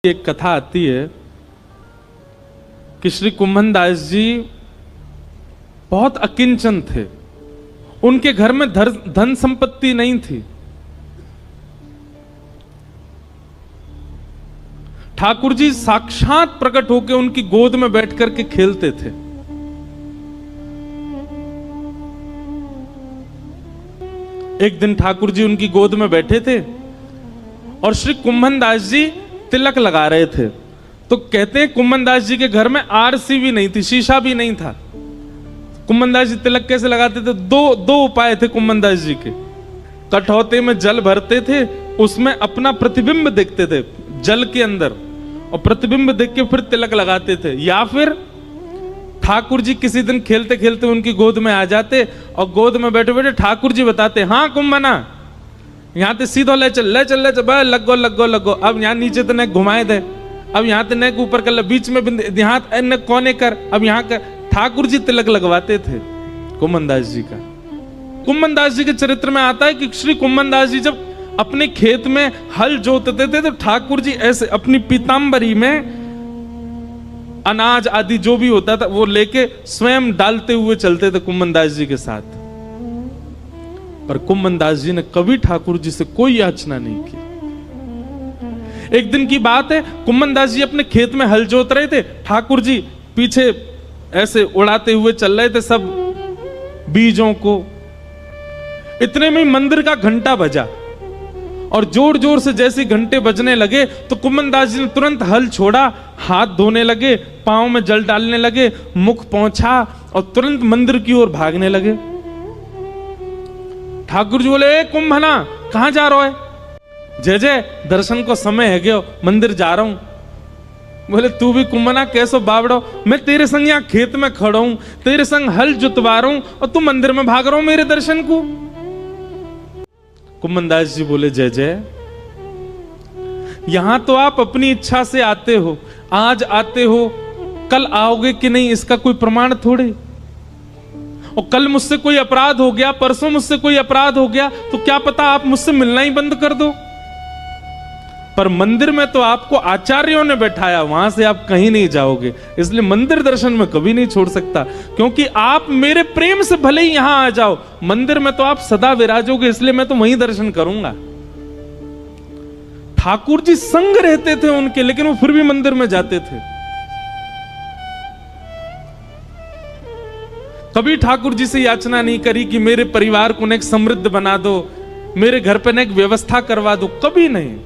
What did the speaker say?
एक कथा आती है कि श्री कुम्भन दास जी बहुत अकिंचन थे। उनके घर में धन संपत्ति नहीं थी। ठाकुर जी साक्षात प्रकट होकर उनकी गोद में बैठ करके खेलते थे। एक दिन ठाकुर जी उनकी गोद में बैठे थे और श्री कुम्भन दास जी तिलक लगा रहे थे। तो कहते हैं कुम्भन दास जी के घर में आरसी भी नहीं थी, शीशा भी नहीं था। कुम्भन दास जी तिलक कैसे लगाते थे? दो उपाय थे कुम्भन दास जी के। कठौते में जल भरते थे, उसमें अपना प्रतिबिंब देखते थे जल के अंदर, और प्रतिबिंब देख के फिर तिलक लगाते थे। या फिर ठाकुर जी किसी दिन खेलते खेलते उनकी गोद में आ जाते और गोद में बैठे बैठे ठाकुर जी बताते, हाँ कुम्भना यहाँ ते सीधो ले चल लगो। अब यहाँ नीचे तो नेक घुमाए दे, अब यहाँ ते नेक ऊपर कर, बीच में यहाँ नेक कोने कर, अब यहाँ कर। ठाकुर जी तिलक लगवाते थे कुम्भन दास जी का। कुम्भन दास जी के चरित्र में आता है कि श्री कुम्भन दास जी जब अपने खेत में हल जोतते थे तो ठाकुर जी ऐसे अपनी पीतांबरी में अनाज आदि जो भी होता था वो लेके स्वयं डालते हुए चलते थे कुम्भन दास जी के साथ। पर कुम्भन दास जी ने कभी ठाकुर जी से कोई याचना नहीं की। एक दिन की बात है, कुम्भन दास जी अपने खेत में हल जोत रहे थे, ठाकुर जी पीछे ऐसे उड़ाते हुए चल रहे थे सब बीजों को। इतने में मंदिर का घंटा बजा और जोर जोर से जैसे घंटे बजने लगे तो कुम्भन दास जी ने तुरंत हल छोड़ा, हाथ धोने लगे, पांव में जल डालने लगे, मुख पोंछा और तुरंत मंदिर की ओर भागने लगे। ठाकुर जी बोले, ए कुम्भना कहां जा रहा है? जय जय दर्शन को समय है गयो, मंदिर जा रहा हूं। बोले, तू भी कुम्भना कैसो बावड़ो, मैं तेरे संग यहाँ खेत में खड़ा हूं, तेरे संग हल जुतवा रहा हूं और तू मंदिर में भाग रहा हूं मेरे दर्शन को। कुम्भन दास जी बोले, जय जय यहां तो आप अपनी इच्छा से आते हो, आज आते हो, कल आओगे कि नहीं इसका कोई प्रमाण थोड़े। और कल मुझसे कोई अपराध हो गया, परसों मुझसे कोई अपराध हो गया तो क्या पता आप मुझसे मिलना ही बंद कर दो। पर मंदिर में तो आपको आचार्यों ने बैठाया, वहां से आप कहीं नहीं जाओगे, इसलिए मंदिर दर्शन में कभी नहीं छोड़ सकता। क्योंकि आप मेरे प्रेम से भले ही यहां आ जाओ, मंदिर में तो आप सदा विराजोगे, इसलिए मैं तो वहीं दर्शन करूंगा। ठाकुर जी संग रहते थे उनके, लेकिन वो फिर भी मंदिर में जाते थे। कभी ठाकुर जी से याचना नहीं करी कि मेरे परिवार को नेक समृद्ध बना दो, मेरे घर पे नेक व्यवस्था करवा दो, कभी नहीं।